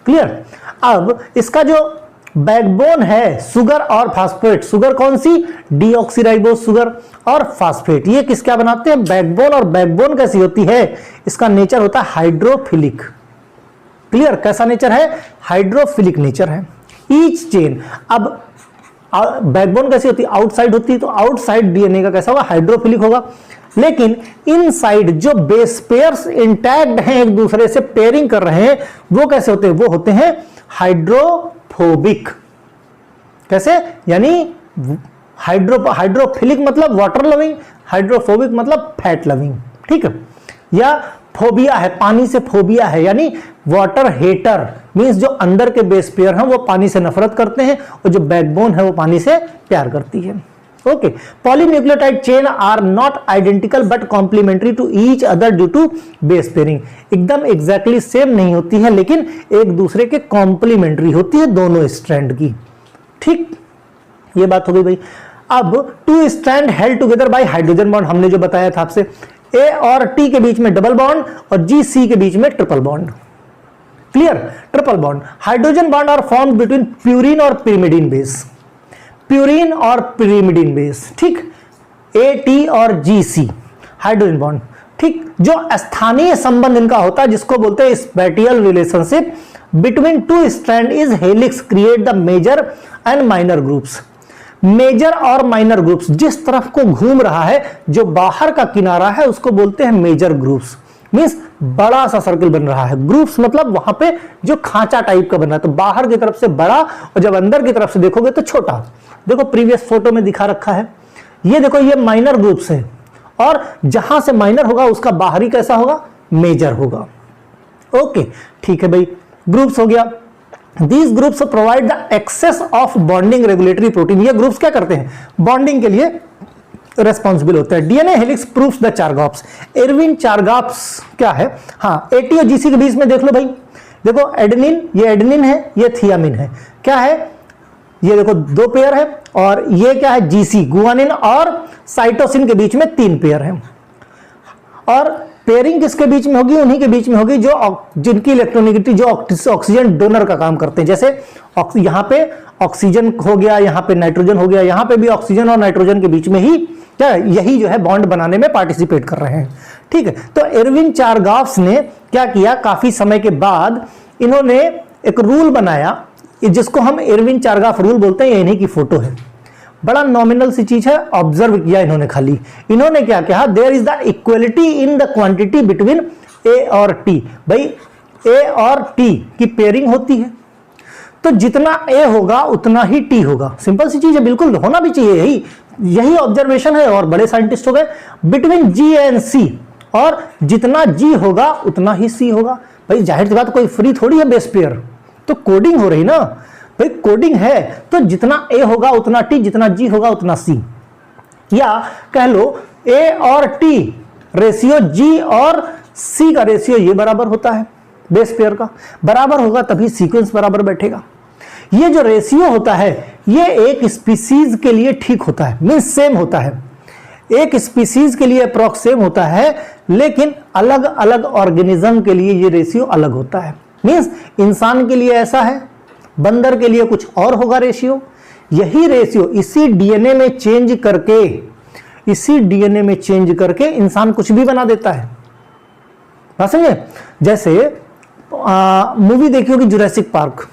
क्लियर। अब इसका जो बैकबोन है शुगर और फास्फेट, शुगर कौन सी, डीऑक्सीराइबोस शुगर, और फास्फेट ये किसका बनाते हैं, बैकबोन। और बैकबोन कैसी होती है, इसका नेचर होता है हाइड्रोफिलिक। क्लियर, कैसा नेचर है, हाइड्रोफिलिक नेचर है। ईच चेन, अब बैकबोन कैसी होती है, आउटसाइड होती है, तो आउटसाइड डीएनए का कैसा होगा, हाइड्रोफिलिक होगा। लेकिन इनसाइड जो बेस पेयर्स इंटैक्ट हैं, एक दूसरे से पेयरिंग कर रहे हैं, वो कैसे होते हैं, वो होते हैं हाइड्रोफोबिक। कैसे, यानी हाइड्रोफिलिक मतलब वाटर लविंग, हाइड्रोफोबिक मतलब फैट लविंग, ठीक है। या फोबिया है, पानी से फोबिया है, यानी वाटर हेटर, मींस जो अंदर के बेस पेयर हैं वो पानी से नफरत करते हैं, और जो बैकबोन है वो पानी से प्यार करती है। Okay, polynucleotide chain are not identical but complementary to each other due to base pairing. एकदम एग्जैक्टली सेम नहीं होती है, लेकिन एक दूसरे के कॉम्प्लीमेंट्री होती है दोनों स्ट्रैंड की। ठीक, ये बात हो गई भाई। अब two strand held together by hydrogen bond, हमने जो बताया था आपसे, ए और टी के बीच में डबल बॉन्ड और जी सी के बीच में triple bond. Clear, triple bond. Hydrogen bond are formed between purine और पिरिमिडीन बेस, प्यूरिन और पिरिमिडीन बेस। ठीक, ए टी और जी सी हाइड्रोजन बॉन्ड। ठीक, जो स्थानीय संबंध इनका होता है जिसको बोलते हैं spatial relationship between two strand is helix create the major and minor groups. Major और माइनर ग्रुप्स, जिस तरफ को घूम रहा है जो बाहर का किनारा है उसको बोलते हैं मेजर ग्रुप्स। मींस बड़ा सा सर्कल बन रहा है, ग्रुप्स मतलब वहां पे जो खांचा टाइप का बन रहा है, तो बाहर की तरफ से बड़ा और जब अंदर की तरफ से देखोगे तो छोटा। देखो प्रीवियस फोटो में दिखा रखा है, ये देखो ये माइनर ग्रुप्स है और जहां से माइनर होगा उसका बाहरी कैसा होगा, मेजर होगा। ओके, ठीक है भाई, ग्रुप्स हो गया। These groups provide the access of bonding regulatory protein। ये ग्रुप्स क्या करते हैं, बॉन्डिंग के लिए रेस्पॉन्सिबल होता है। DNA helix proofs the Chargaff's. Erwin Chargaff's क्या है, हाँ, एटी और जीसी के बीच में देख लो भाई, देखो एडेनिन, ये एडेनिन है, ये थियामिन है, क्या है, ये देखो 2 पेयर है, और ये क्या है, जीसी, गुआनिन और साइटोसिन के बीच में 3 पेयर है। और पेयरिंग किसके बीच में होगी, उन्हीं के बीच में होगी जो जिनकी इलेक्ट्रोनेगेटिविटी जो ऑक्सीजन डोनर का काम करते हैं। जैसे यहां पे ऑक्सीजन हो गया, यहां पे नाइट्रोजन हो गया, यहां पे भी ऑक्सीजन और नाइट्रोजन के बीच में ही क्या यही जो है बॉन्ड बनाने में पार्टिसिपेट कर रहे हैं। ठीक है, तो इरविन चारगॉप्स ने क्या किया, काफी समय के बाद इन्होंने एक रूल बनाया जिसको हम इरविन चारगॉफ रूल बोलते हैं। ये इन्हीं की फोटो है, बड़ा नॉमिनल सी चीज है, ऑब्जर्व किया इन्होंने खाली। इन्होंने क्या कहा, there is the equality in the quantity between A और टी। भाई ए और टी की पेयरिंग होती है तो जितना ए होगा उतना ही टी होगा। सिंपल सी चीज है, बिल्कुल होना भी चाहिए, यही ऑब्जर्वेशन है और बड़े साइंटिस्ट हो गए। बिटवीन जी एंड सी, और जितना जी होगा उतना ही सी होगा। भाई जाहिर सी बात, कोई फ्री थोड़ी है बेस पेयर, तो कोडिंग हो रही ना भाई, कोडिंग है तो जितना ए होगा उतना टी, जितना जी होगा उतना सी। या कह लो ए और टी रेशियो, जी और सी का रेशियो ये बराबर होता है, बेस पेयर का बराबर होगा तभी सीक्वेंस बराबर बैठेगा। ये जो रेशियो होता है ये एक स्पीसीज के लिए ठीक होता है, मींस सेम होता है, एक स्पीसीज के लिए अप्रॉक्स सेम होता है, लेकिन अलग अलग ऑर्गेनिज्म के लिए ये रेशियो अलग होता है। मींस इंसान के लिए ऐसा है, बंदर के लिए कुछ और होगा रेशियो। यही रेशियो इसी डीएनए में चेंज करके इंसान कुछ भी बना देता है। बात समझे, जैसे मूवी देखी होगी जुरासिक पार्क,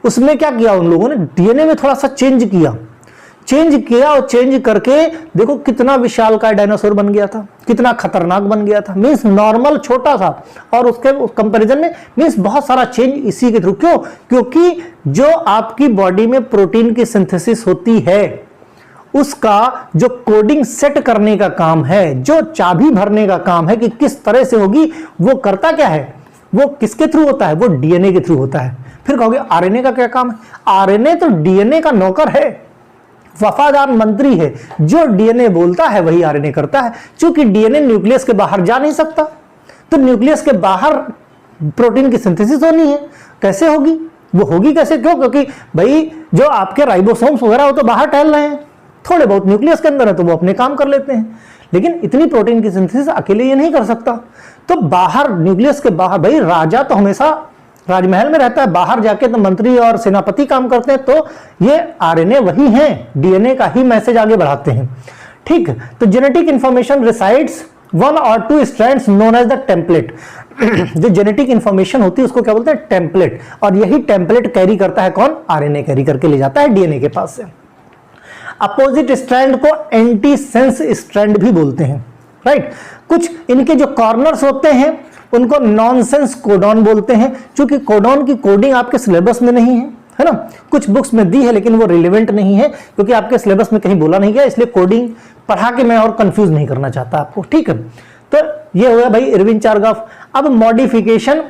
उसमें क्या किया उन लोगों ने, डीएनए में थोड़ा सा चेंज किया और चेंज करके देखो कितना विशालकाय डायनासोर बन गया था, कितना खतरनाक बन गया था। मींस नॉर्मल छोटा था और उसके कंपैरिजन में मींस बहुत सारा चेंज इसी के थ्रू। क्यों, क्योंकि जो आपकी बॉडी में प्रोटीन की सिंथेसिस होती है उसका जो कोडिंग सेट करने का काम है, जो चाबी भरने का काम है कि किस तरह से होगी, वो करता क्या है, वो किसके थ्रू होता है, वो डीएनए के थ्रू होता है। फिर कहोगे आरएनए का क्या काम है, आरएनए तो डीएनए का नौकर है, वफादार मंत्री है, जो डीएनए बोलता है वही आरएनए करता है। क्योंकि डीएनए न्यूक्लियस के बाहर जा नहीं सकता, तो न्यूक्लियस के बाहर प्रोटीन की सिंथेसिस होनी है, कैसे होगी, वो होगी कैसे, क्यों, क्योंकि भाई जो आपके राइबोसोम्स वगैरह वो तो बाहर टहल रहे हैं, थोड़े बहुत न्यूक्लियस के अंदर है तो वो अपने काम कर लेते हैं, लेकिन इतनी प्रोटीन की सिंथेसिस अकेले ये नहीं कर सकता। तो बाहर, न्यूक्लियस के बाहर, भाई राजा तो हमेशा राजमहल में रहता है, बाहर जाके तो मंत्री और सेनापति काम करते हैं, तो ये आरएनए वही है, डीएनए का ही मैसेज आगे बढ़ाते हैं। ठीक, तो genetic information resides 1 or 2 strands known as the template. जो जेनेटिक इंफॉर्मेशन होती है उसको क्या बोलते हैं, टेम्पलेट, और यही टेम्पलेट कैरी करता है कौन, आरएनए कैरी करके ले जाता है डीएनए के पास से। अपोजिट स्ट्रैंड को एंटीसेंस स्ट्रैंड भी बोलते हैं, राइट। कुछ इनके जो कॉर्नर्स होते हैं उनको नॉनसेंस कोडॉन बोलते हैं, क्योंकि कोडॉन की कोडिंग आपके सिलेबस में नहीं है ना, कुछ बुक्स में दी है लेकिन वो रिलेवेंट नहीं है क्योंकि आपके सिलेबस में कहीं बोला नहीं गया, इसलिए कोडिंग पढ़ा के मैं और कंफ्यूज नहीं करना चाहता आपको। ठीक है, तो ये हो गया भाई इरविन चारगॉफ। अब modification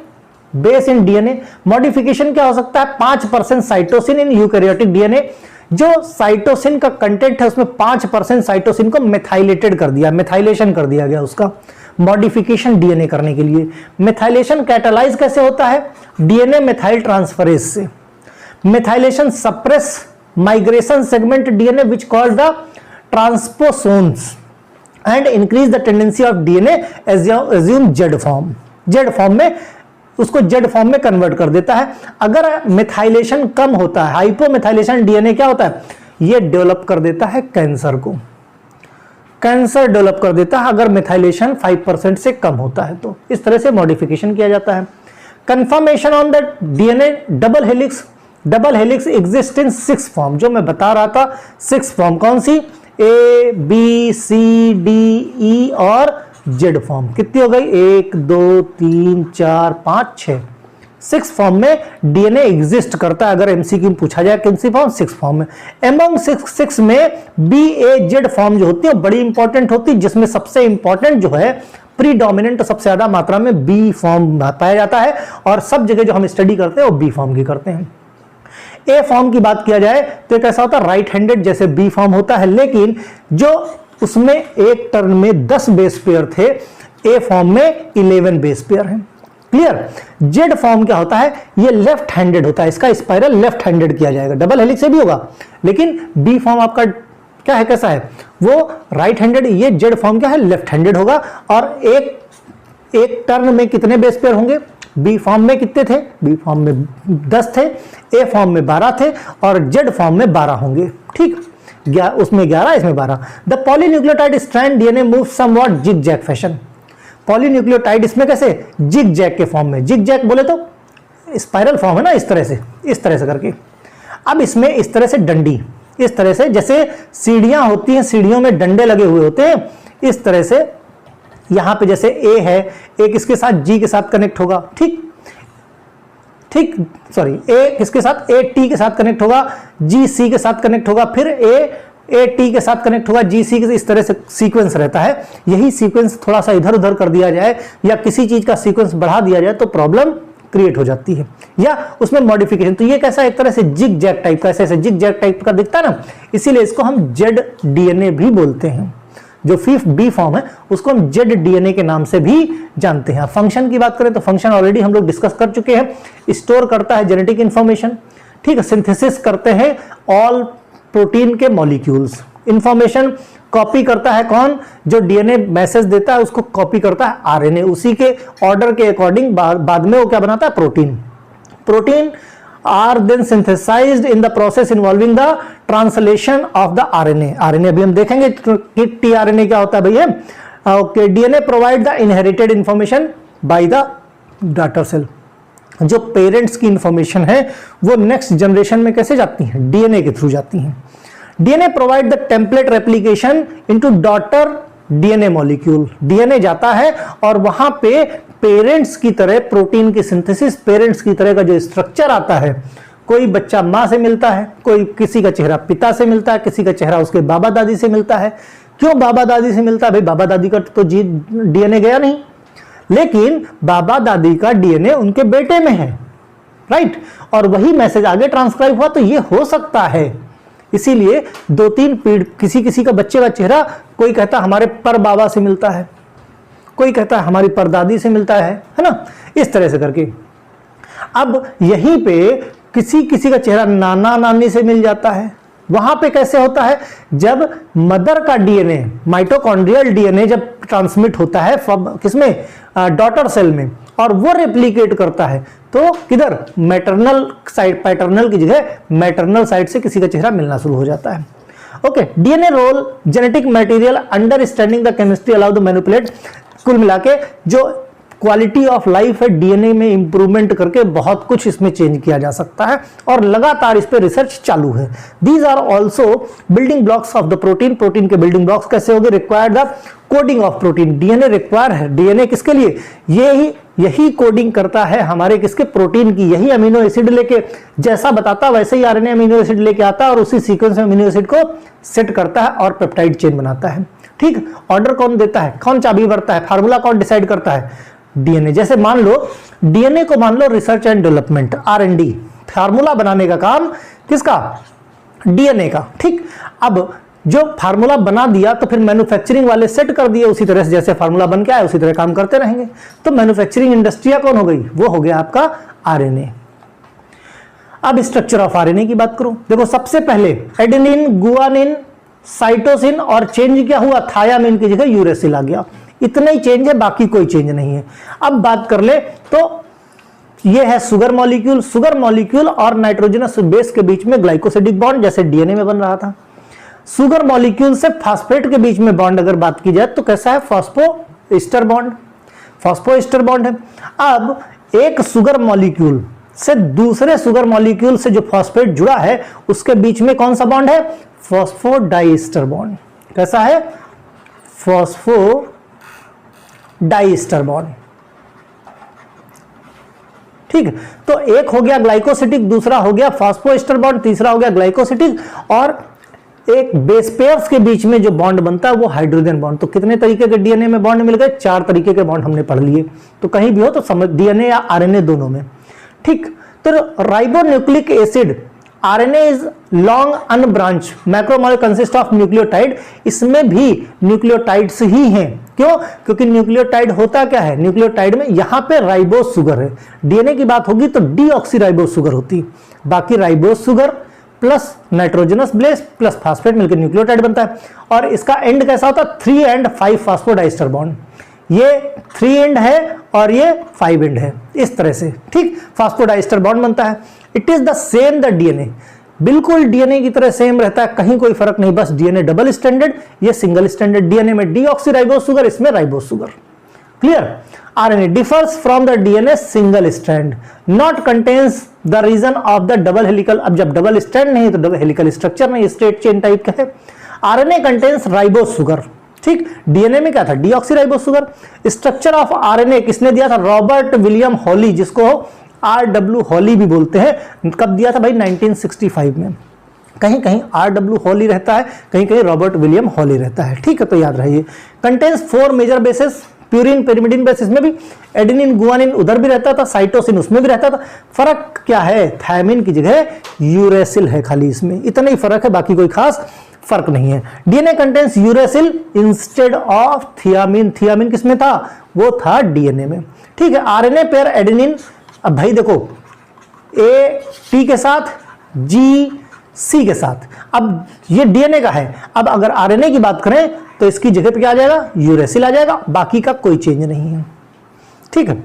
base in DNA, modification क्या हो सकता है, 5% साइटोसिन इन यूकैरियोटिक डीएनए, जो साइटोसिन का कंटेंट है उसमें 5% साइटोसिन को मेथाइलेटेड कर दिया, मेथाइलेशन कर दिया गया उसका मॉडिफिकेशन डीएनए करने के लिए। मेथाइलेशन कैटालाइज कैसे होता है? डीएनए मेथाइल ट्रांसफरेज से। Methylation suppress migration segment DNA which cause the transposons and increase the tendency of DNA assume Z form. Z form में उसको जेड फॉर्म में कन्वर्ट कर देता है। अगर मेथाइलेशन कम होता है, हाइपोमेथाइलेशन डीएनए क्या होता है? ये डेवलप कर देता है कैंसर को, कैंसर डेवलप कर देता है अगर मेथाइलेशन 5% से कम होता है तो। इस तरह से मॉडिफिकेशन किया जाता है। Confirmation on the DNA double helix. Double helix exist in 6 form, जो मैं बता रहा था 6 फॉर्म। कौन सी? ए बी सी डी ई और जेड फॉर्म। कितनी हो गई? 1 2 3 4 5 6, 6 फॉर्म में डीएनए एग्जिस्ट करता है। अगर एमसीक्यू पूछा जाए कौन सी फॉर्म? 6 फॉर्म में। एमंग 6 में बी ए जेड फॉर्म जो होती है बड़ी इंपॉर्टेंट होती है, जिसमें सबसे इंपॉर्टेंट जो है प्रीडोमिनेंट सबसे ज्यादा मात्रा में बी फॉर्म पाया जाता है, और सब जगह जो हम स्टडी करते हैं वो बी फॉर्म की करते हैं। ए फॉर्म की बात किया जाए तो कैसा होता है? राइट हैंडेड जैसे बी फॉर्म होता है, लेकिन जो उसमें एक टर्न में 10 बेस पेयर थे, ए फॉर्म में 11 बेस पेयर हैं। क्लियर? जेड फॉर्म क्या होता है? ये लेफ्ट हैंडेड होता है, इसका स्पाइरल लेफ्ट हैंडेड किया जाएगा। डबल हेलिक्स से भी होगा, लेकिन बी फॉर्म आपका क्या है, कैसा है? वो राइट हैंडेड। ये जेड फॉर्म क्या है? लेफ्ट हैंडेड होगा। और एक टर्न में कितने बेस पेयर होंगे? बी फॉर्म में कितने थे? बी फॉर्म में 10 थे, ए फॉर्म में 12 थे, और जेड फॉर्म में 12 होंगे। ठीक, उसमें 11, इसमें 12। The polynucleotide strand DNA move somewhat zig zag fashion. Polynucleotide इसमें कैसे? जिग जैग के फॉर्म में। जिग जैग बोले तो स्पाइरल फॉर्म है ना, इस तरह से करके। अब इसमें इस तरह से डंडी, इस तरह से जैसे सीढ़ियां होती हैं, सीढ़ियों में डंडे लगे हुए होते हैं, इस तरह से यहां पे जैसे ए है, एक इसके साथ जी के साथ कनेक्ट होगा। ठीक, सॉरी, ए किसके साथ? ए टी के साथ कनेक्ट होगा, जी सी के साथ कनेक्ट होगा, फिर ए टी के साथ कनेक्ट होगा, जी सी के। इस तरह से सीक्वेंस रहता है। यही सीक्वेंस थोड़ा सा इधर उधर कर दिया जाए या किसी चीज का सीक्वेंस बढ़ा दिया जाए तो प्रॉब्लम क्रिएट हो जाती है, या उसमें मॉडिफिकेशन। तो ये कैसा? एक तरह से जिग जैग टाइप का, ऐसे जिग जैग टाइप का दिखता है ना, इसीलिए इसको हम जेड डीएनए भी बोलते हैं। जो फिफ्थ बी फॉर्म है उसको हम जेड डीएनए के नाम से भी जानते हैं। फंक्शन की बात करें तो फंक्शन ऑलरेडी हम लोग डिस्कस कर चुके हैं। स्टोर करता है जेनेटिक इंफॉर्मेशन, ठीक है। सिंथेसिस करते हैं ऑल प्रोटीन के मॉलिक्यूल्स। इंफॉर्मेशन कॉपी करता है कौन? जो डीएनए मैसेज देता है उसको कॉपी करता है आरएनए। उसी के ऑर्डर के अकॉर्डिंग बाद में वो क्या बनाता है? Protein. Protein are then synthesized in the process involving the translation of the RNA। RNA अभी हम देखेंगे कि tRNA क्या होता है भैया। Okay, DNA provide the inherited information by the daughter cell. जो पेरेंट्स की इंफॉर्मेशन है वो नेक्स्ट जनरेशन में कैसे जाती हैं? डीएनए के थ्रू जाती हैं। DNA provide the template replication into daughter DNA molecule. DNA जाता है और वहां पे पेरेंट्स की तरह प्रोटीन की सिंथेसिस, पेरेंट्स की तरह का जो स्ट्रक्चर आता है। कोई बच्चा मां से मिलता है, कोई किसी का चेहरा पिता से मिलता है, किसी का चेहरा उसके बाबा दादी से मिलता है। क्यों बाबा दादी से मिलता है? भाई बाबा दादी का तो डीएनए गया नहीं, लेकिन बाबा दादी का डीएनए उनके बेटे में है, राइट। और वही मैसेज आगे ट्रांसक्राइब हुआ, तो ये हो सकता है। इसीलिए 2-3 पीढ़ी किसी का बच्चे का चेहरा, कोई कहता हमारे पर बाबा से मिलता है, कोई कहता है हमारी परदादी से मिलता है ना, इस तरह से करके। अब यहीं पे किसी का चेहरा नाना नानी से मिल जाता है। वहां पे कैसे होता है? जब मदर का डीएनए, माइटोकॉन्ड्रियल डीएनए जब ट्रांसमिट होता है किसमें? डॉटर सेल में, और वो रेप्लिकेट करता है तो किधर? मैटरनल साइड, पैटर्नल की जगह मैटरनल साइड से किसी का चेहरा मिलना शुरू हो जाता है। Okay, DNA role, genetic material, understanding the chemistry, allow the manipulate. कुल मिला के जो क्वालिटी ऑफ लाइफ है, डीएनए में इंप्रूवमेंट करके बहुत कुछ इसमें चेंज किया जा सकता है, और लगातार इस पे रिसर्च चालू है। These are also building blocks of the protein. Protein के बिल्डिंग ब्लॉक्स कैसे होंगे? Require the coding of protein. DNA require है। डीएनए किसके लिए? यही कोडिंग करता है हमारे किसके? प्रोटीन की। यही अमीनो एसिड लेके, जैसा बताता वैसे ही आरएनए अमीनो एसिड लेके आता है और उसी सीक्वेंस में अमीनो एसिड को सेट करता है और पेप्टाइड चेन बनाता है। ठीक, ऑर्डर कौन देता है? कौन चाबी भरता है? फार्मूला कौन डिसाइड करता है? डीएनए। जैसे मान लो डीएनए को मान लो research and development, R and D, formula बनाने का काम किसका? डीएनए का। ठीक, अब जो फार्मूला बना दिया तो फिर मैन्युफैक्चरिंग वाले सेट कर दिए उसी तरह से, जैसे फार्मूला बन के आया उसी तरह काम करते रहेंगे। तो मैन्युफैक्चरिंग इंडस्ट्रिया कौन हो गई, वो हो गया आपका आरएनए। अब स्ट्रक्चर ऑफ आरएनए की बात करूं, देखो सबसे पहले एडेनिन, गुआनिन, साइटोसिन और चेंज क्या हुआ, थायामिन की जगह यूरेसिल आ गया। इतना ही चेंज है, बाकी कोई चेंज नहीं है। अब बात कर ले तो ये है शुगर मॉलिक्यूल। शुगर मॉलिक्यूल और नाइट्रोजनस बेस के बीच में ग्लाइकोसिडिक बॉन्ड जैसे डीएनए में बन रहा था। शुगर मॉलिक्यूल से फास्फेट के बीच में बॉन्ड अगर बात की जाए तो कैसा है, फॉस्फोएस्टर बॉन्ड, फॉस्फोएस्टर बॉन्ड है। अब एक शुगर मॉलिक्यूल से दूसरे शुगर मॉलिक्यूल से जो फॉस्फेट जुड़ा है उसके बीच में कौन सा बॉन्ड है, फॉस्फोडाइस्टर बॉन्ड। कैसा है, फॉस्फोडाइस्टर बॉन्ड। ठीक, तो एक हो गया ग्लाइकोसिटिक, दूसरा हो गया फॉस्फोएस्टर बॉन्ड, तीसरा हो गया ग्लाइकोसिटिक, और एक बेस पेयर्स के बीच में जो बॉन्ड बनता है वो हाइड्रोजन बॉन्ड। तो कितने तरीके के डीएनए में बॉन्ड मिल गए, 4 तरीके के बॉन्ड हमने पढ़ लिए। तो कहीं भी हो तो समझ, डीएनए या आरएनए दोनों में। ठीक, तो ribonucleic acid RNA is long unbranch macromolecule consist of nucleotide. इसमें भी न्यूक्लियोटाइड्स ही हैं। क्यों, क्योंकि न्यूक्लियोटाइड होता क्या है, न्यूक्लियोटाइड में यहां पे राइबोस शुगर है। डीएनए की बात होगी तो डीऑक्सीराइबोस शुगर होती, बाकी ribose sugar plus nitrogenous base plus phosphate मिलकर न्यूक्लियोटाइड बनता है। और इसका एंड कैसा होता है, 3 and 5 फास्फोडाइस्टर बॉन्ड। ये 3 एंड है और ये 5 एंड है, इस तरह से। ठीक, फास्फोडाइस्टर बॉन्ड बनता है। It is the same the DNA, बिल्कुल डीएनए की तरह सेम रहता है, कहीं कोई फर्क नहीं, बस डीएनए डबल स्टैंडर्ड, ये सिंगल स्टैंडर्ड। डीएनए में डीऑक्सीराइबोस शुगर, इसमें ribose sugar. Clear. RNA differs from the DNA single strand, not contains the reason of the double helical. अब जब डबल स्ट्रैंड नहीं तो डबल हेलिकल स्ट्रक्चर नहीं, straight chain type का है। RNA contains ribose sugar. ठीक, DNA में क्या था, deoxyribose sugar. Structure of RNA किसने दिया था, रॉबर्ट विलियम हॉली, जिसको आरडब्ल्यू हॉली भी बोलते हैं। कब दिया था भाई, 1965 में। कहीं कहीं आरडब्ल्यू हॉली रहता है, कहीं कहीं रॉबर्ट विलियम हॉली रहता है। ठीक है, तो याद रहिए। Contains 4 major bases, purine pyrimidine bases में भी, एडेनिन गुआनिन उधर भी रहता था, साइटोसिन उसमें भी रहता था। फर्क क्या है, थायमिन की जगह यूरेसिल है खाली, इसमें इतना ही फर्क है, बाकी कोई खास फर्क नहीं है। DNA contains uracil instead of thiamine. Thiamine किसमें था, वो था डीएनए में। ठीक है, आरएनए पेयर एडेनिन। अब भाई देखो, ए टी के साथ, जी सी के साथ। अब ये डीएनए का है, अब अगर आरएनए की बात करें तो इसकी जगह पे क्या आ जाएगा, यूरेसिल आ जाएगा, बाकी का कोई चेंज नहीं है। ठीक है,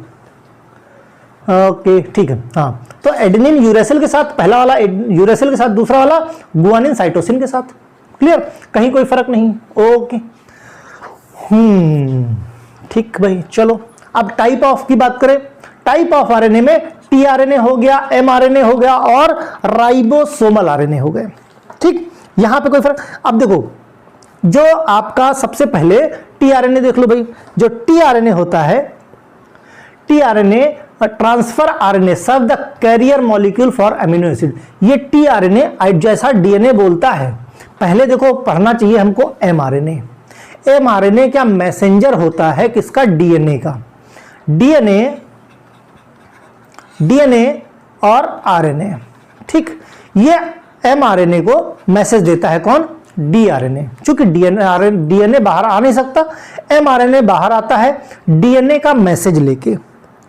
ओके, ठीक है। हाँ, तो एडेनिन यूरेसिल के साथ, पहला वाला यूरेसिल के साथ, दूसरा वाला गुआनिन साइटोसिन के साथ। क्लियर, कहीं कोई फर्क नहीं। ओके, ठीक भाई, चलो अब टाइप ऑफ की बात करें। टाइप ऑफ आरएनए में टीआरएनए हो गया, एमआरएनए हो गया और राइबोसोमल आरएनए हो गए। ठीक, यहां पे कोई फर्क। अब देखो, जो आपका सबसे पहले टीआरएनए देख लो भाई। जो टीआरएनए होता है, tRNA transfer RNA serve the carrier molecule for amino acid. ये टीआरएनए जैसा डीएनए बोलता है। पहले देखो पढ़ना चाहिए हमको एमआरएनए। एमआरएनए क्या मैसेंजर होता है किसका, डीएनए का। डीएनए और आरएनए। ठीक, ये एमआरएनए को मैसेज देता है कौन, डीआरएनए। चूंकि डीएनए बाहर आ नहीं सकता, एमआरएनए बाहर आता है डीएनए का मैसेज लेके।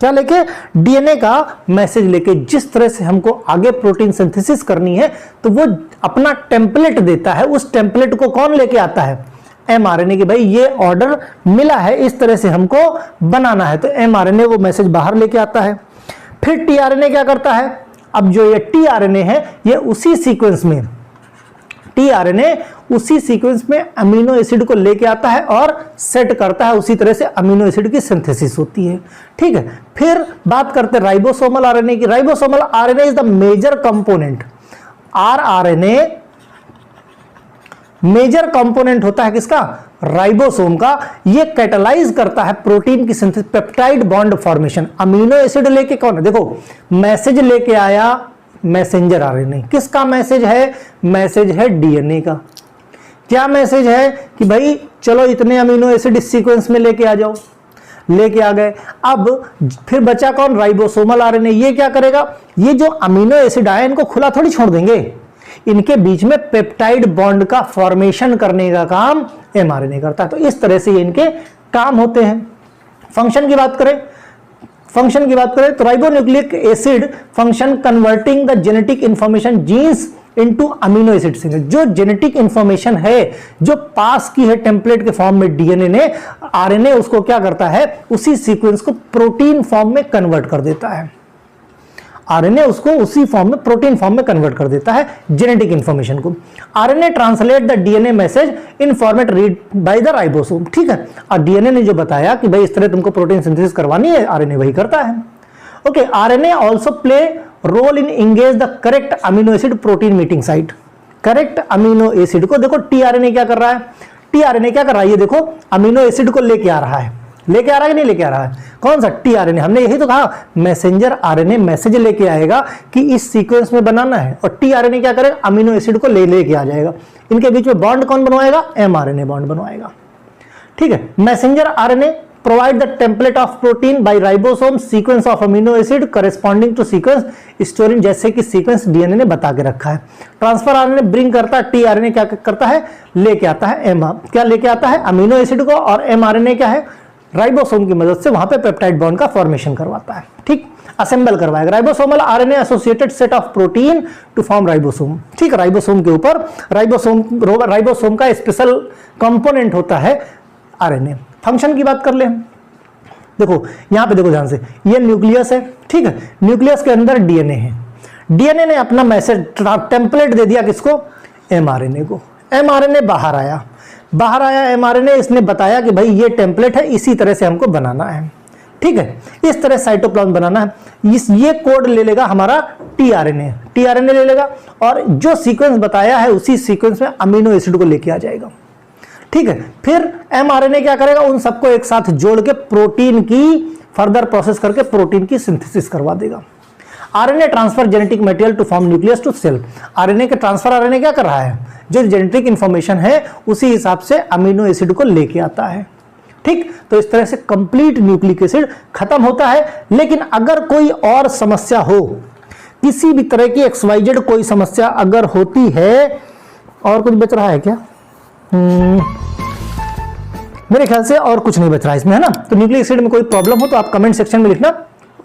क्या लेके, डीएनए का मैसेज लेके। जिस तरह से हमको आगे प्रोटीन सिंथेसिस करनी है तो वो अपना टेम्पलेट देता है, उस टेम्पलेट को कौन लेके आता है, एमआरएनए की। भाई ये ऑर्डर मिला है, इस तरह से हमको बनाना है, तो एमआरएनए वो मैसेज बाहर लेके आता है। फिर टीआरएनए क्या करता है, अब जो ये टीआरएनए है ये उसी सीक्वेंस में, टीआरएनए उसी सीक्वेंस में अमीनो एसिड को लेके आता है और सेट करता है, उसी तरह से अमीनो एसिड की सिंथेसिस होती है। ठीक है, फिर बात करते हैं राइबोसोमल आरएनए की। Ribosomal RNA is the major component. RRNA major component होता है किसका, राइबोसोम का। ये कैटालाइज करता है प्रोटीन की synthesis, peptide bond formation. Amino acid लेके कौन है, देखो मैसेज लेके आया मैसेंजर आरएनए। किसका मैसेज है, मैसेज है डीएनए का। क्या मैसेज है कि भाई चलो इतने अमीनो एसिड इस सीक्वेंस में लेके आ जाओ, लेके आ गए। अब फिर बचा कौन, राइबोसोमल आरएनए। ये क्या करेगा, ये जो अमीनो एसिड आए इनको खुला थोड़ी छोड़ देंगे, इनके बीच में पेप्टाइड बॉन्ड का फॉर्मेशन करने का काम mRNA करता है। तो इस तरह से ये इनके काम होते हैं। फंक्शन की बात करें तो ribonucleic acid function converting the genetic information genes into amino acid signal. जो जेनेटिक इंफॉर्मेशन है जो पास की है टेम्पलेट के फॉर्म में डीएनए ने, आरएनए उसको क्या करता है, उसी सीक्वेंस को प्रोटीन फॉर्म में कन्वर्ट कर देता है। आरएनए उसको उसी फॉर्म में, प्रोटीन फॉर्म में कन्वर्ट कर देता है जेनेटिक इंफॉर्मेशन को। RNA translate the DNA message in format read by the ribosome. ठीक है, और डीएनए ने जो बताया कि भाई इस तरह तुमको प्रोटीन सिंथेसिस करवानी है, आरएनए वही करता है। Okay, RNA also play role in engage the correct amino acid protein meeting site. Correct amino acid को देखो टीआरएनए क्या कर रहा है, टीआरएनए क्या कर रहा है, ये देखो अमीनो एसिड को लेके आ रहा है, लेके आ रहा है कि नहीं लेके आ रहा है, कौन सा, टीआरएनए। हमने यही तो कहा मैसेंजर आरएनए मैसेज लेके आएगा कि इस सीक्वेंस में बनाना है, और टीआरएनए क्या करेगा, अमीनो एसिड को लेके आ जाएगा। इनके बीच में बॉन्ड कौन बनवाएगा, एमआरएनए बॉन्ड बनवाएगा। ठीक है, messenger RNA provide the template of protein by ribosome sequence of amino acid corresponding to sequence storing, जैसे कि सीक्वेंस डीएनए ने बता के रखा है। ट्रांसफर आरएनए ब्रिंग करता है, टीआरएनए क्या करता है, लेके आता है क्या लेके आता है, अमीनो एसिड को, और एमआरएनए क्या है, राइबोसोम की मदद से वहां पे पेप्टाइड बॉन्ड का फॉर्मेशन करवाता है। ठीक, असेंबल करवाएगा। Ribosomal RNA associated set of protein to form ribosome. ठीक, राइबोसोम के ऊपर राइबोसोम का स्पेशल कंपोनेंट होता है आरएनए। फंक्शन की बात कर ले, देखो यहां पे देखो ध्यान से, ये न्यूक्लियस है। ठीक है, न्यूक्लियस के अंदर डीएनए है। डीएनए ने अपना मैसेज टेम्पलेट दे दिया किसको, एमआरएनए को। एमआरएनए बाहर आया एमआरएनए, इसने बताया कि भाई ये टेम्पलेट है, इसी तरह से हमको बनाना है। ठीक है, इस तरह साइटोप्लाज्म बनाना है। ये कोड ले लेगा हमारा टीआरएनए ले लेगा, और जो सीक्वेंस बताया है उसी सीक्वेंस में अमीनो एसिड को लेके आ जाएगा। ठीक है, फिर एमआरएनए क्या करेगा, उन सबको एक साथ जोड़ के प्रोटीन की फर्दर प्रोसेस करके प्रोटीन की सिंथेसिस करवा देगा। RNA transfer genetic material to form nucleus to cell. RNA के ट्रांसफर आरएनए क्या कर रहा है, जो जेनेटिक इंफॉर्मेशन है उसी हिसाब से अमीनो एसिड को लेके आता है। ठीक, तो इस तरह से कंप्लीट न्यूक्लिक एसिड खत्म होता है। लेकिन अगर कोई और समस्या हो, किसी भी तरह की XYZ कोई समस्या अगर होती है, और कुछ बच रहा है क्या, मेरे ख्याल से और कुछ नहीं बच रहा है इसमें, है ना। तो न्यूक्लिक एसिड में कोई प्रॉब्लम हो तो आप कमेंट सेक्शन में लिखना,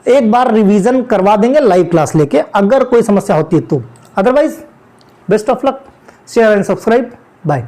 एक बार रिवीजन करवा देंगे लाइव क्लास लेके, अगर कोई समस्या होती है तो। Otherwise best of luck, share and subscribe, bye.